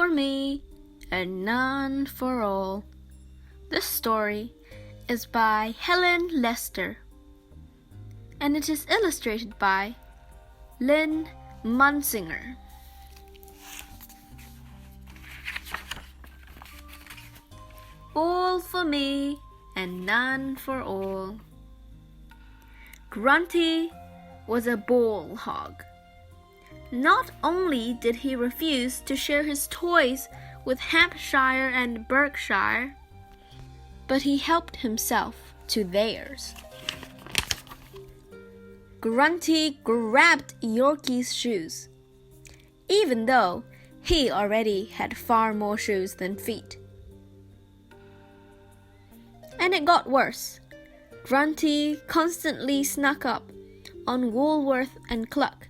for me and none for all. This story is by Helen Lester, and it is illustrated by Lynn Munsinger. All for me and none for all. Grunty was a ball hog. Not only did he refuse to share his toys with Hampshire and Berkshire, but he helped himself to theirs. Grunty grabbed Yorkie's shoes, even though he already had far more shoes than feet. And it got worse. Grunty constantly snuck up on Woolworth and Cluck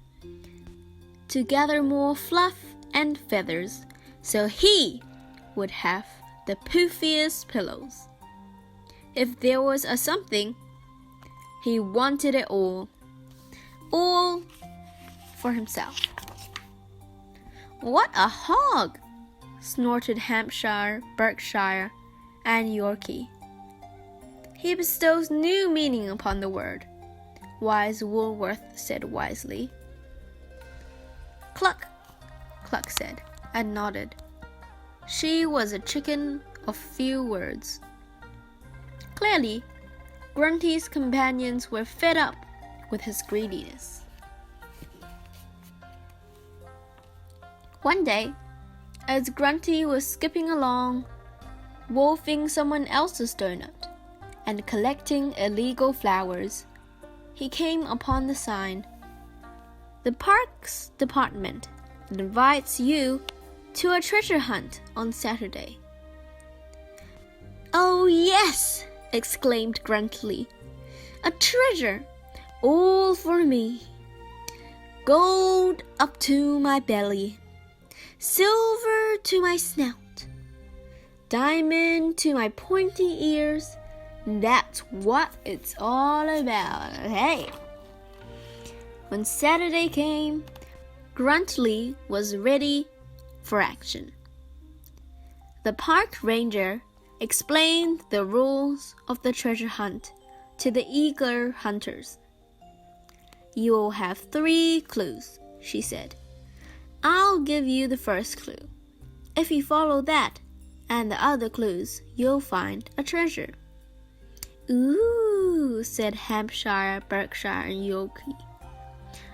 to gather more fluff and feathers so he would have the poofiest pillows. If there was a something, he wanted it all for himself. What a hog! Snorted Hampshire, Berkshire, and Yorkie. He bestows new meaning upon the word, wise Woolworth said wisely. Cluck, Cluck said, and nodded. She was a chicken of few words. Clearly, Grunty's companions were fed up with his greediness. One day, as Grunty was skipping along, wolfing someone else's donut and collecting illegal flowers, he came upon the sign, "The Parks Department invites you to a treasure hunt on Saturday." "Oh, yes!" exclaimed Gruntly. "A treasure, all for me. Gold up to my belly, silver to my snout, diamond to my pointy ears. That's what it's all about, hey!" When Saturday came, Gruntly was ready for action. The park ranger explained the rules of the treasure hunt to the eager hunters. "You will have 3 clues," she said. "I'll give you the first clue. If you follow that and the other clues, you'll find a treasure." "Ooh," said Hampshire, Berkshire, and Yorkie.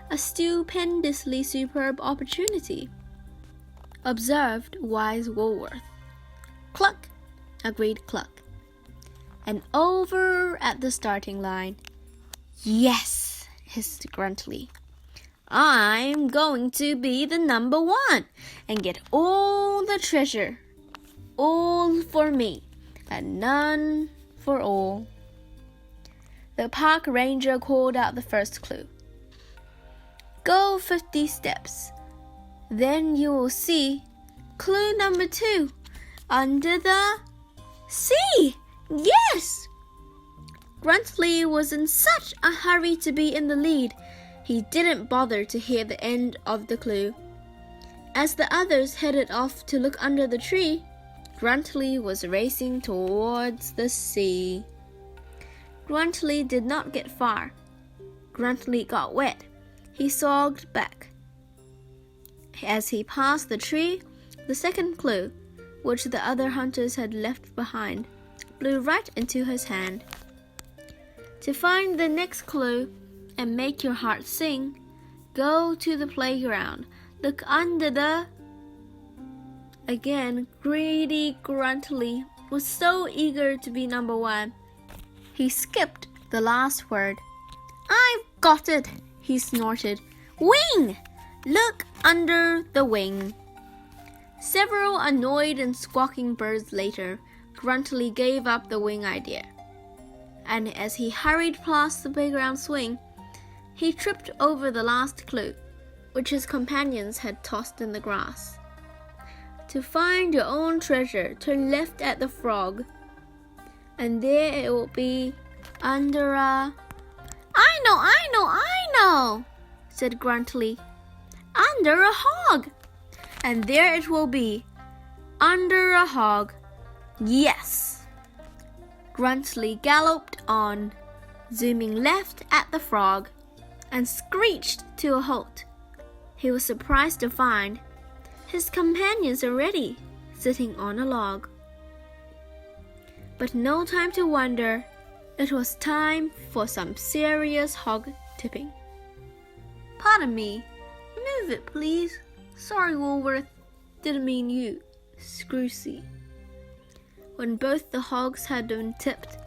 "A stupendously superb opportunity," observed wise Woolworth. "Cluck," agreed Cluck. And over at the starting line, "Yes," hissed Gruntly. "I'm going to be the number 1 and get all the treasure. All for me and none for all." The park ranger called out the first clue. "Go 50 steps. Then you will see clue number 2 under the sea." Yes! Gruntly was in such a hurry to be in the lead, he didn't bother to hear the end of the clue. As the others headed off to look under the tree, Gruntly was racing towards the sea. Gruntly did not get far. Gruntly got wet. He sogged back. As he passed the tree, the second clue, which the other hunters had left behind, blew right into his hand. To find the next clue and make your heart sing, go to the playground. Look under the... Again, greedy Gruntly was so eager to be number 1. He skipped the last word. "I've got it," he snorted. "Wing! Look under the wing." Several annoyed and squawking birds later, Gruntly gave up the wing idea. And as he hurried past the playground swing, he tripped over the last clue, which his companions had tossed in the grass. To find your own treasure, turn left at the frog, and there it will be under a... I know, said Gruntly. Under a hog, and there it will be, under a hog. Yes! Gruntly galloped on, zooming left at the frog, and screeched to a halt. He was surprised to find his companions already sitting on a log. But no time to wonder. It was time for some serious hog tipping. Pardon me. Move it, please. Sorry, Woolworth. Didn't mean you. Screwsy. When both the hogs had been tipped,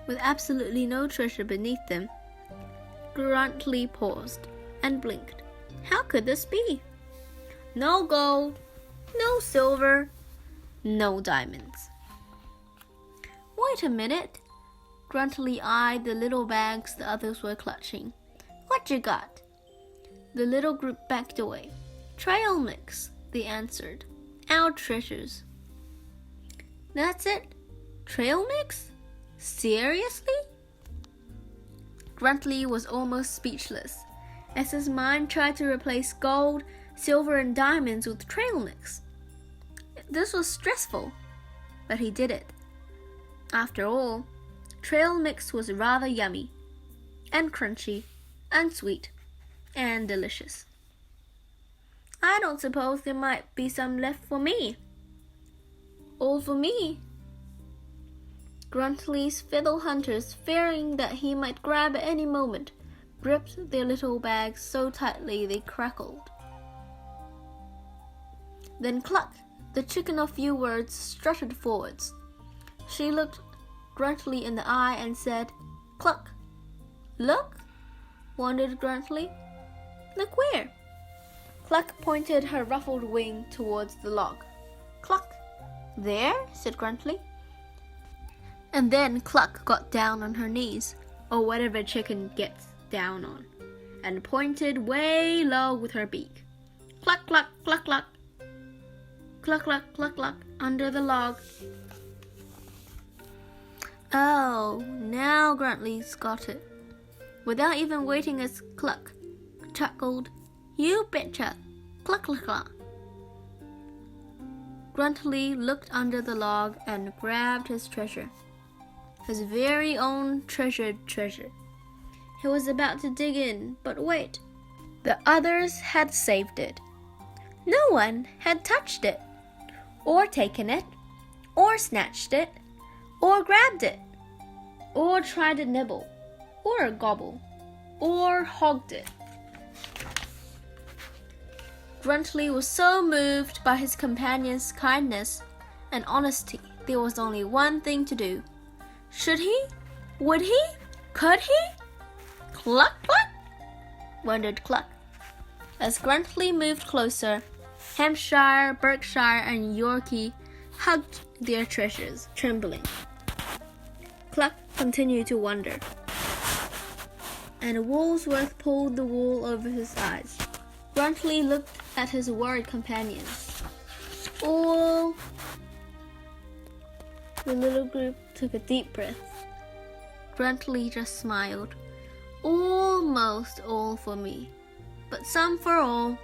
with absolutely no treasure beneath them, Gruntly paused and blinked. How could this be? No gold, no silver, no diamonds. Wait a minute. Gruntly eyed the little bags the others were clutching. What you got? The little group backed away. Trail mix, they answered. Our treasures. That's it? Trail mix? Seriously? Gruntly was almost speechless as his mind tried to replace gold, silver, and diamonds with trail mix. This was stressful, but he did it. After all, trail mix was rather yummy, and crunchy, and sweet, and delicious. I don't suppose there might be some left for me. All for me. Gruntly's fiddle hunters, fearing that he might grab at any moment, gripped their little bags so tightly they crackled. Then Cluck, the chicken of few words, strutted forwards. She looked Gruntly in the eye and said, Cluck. Look? wondered Gruntly. Look where? Cluck pointed her ruffled wing towards the log. Cluck. There? said Gruntly. And then Cluck got down on her knees, or whatever chicken gets down on, and pointed way low with her beak. Cluck, cluck, cluck, cluck. Cluck, cluck, cluck, cluck, under the log. Oh, now Gruntly's got it. Without even waiting, as Cluck chuckled, You betcha! Cluck, cluck, cluck. Gruntly looked under the log and grabbed his treasure. His very own treasured treasure. He was about to dig in, but wait. The others had saved it. No one had touched it, or taken it, or snatched it, or grabbed it, or tried to nibble, or gobble, or hogged it. Gruntly was so moved by his companion's kindness and honesty, there was only one thing to do. Should he? Would he? Could he? Cluck, cluck, wondered Cluck. As Gruntly moved closer, Hampshire, Berkshire, and Yorkie hugged their treasures, trembling. Cluck continued to wonder, and Woolsworth pulled the wool over his eyes. Gruntly looked at his worried companions. All the little group took a deep breath. Gruntly just smiled. Almost all for me, but some for all.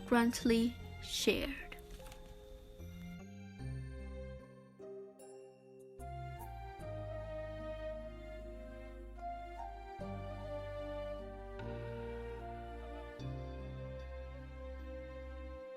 Gruntly shared.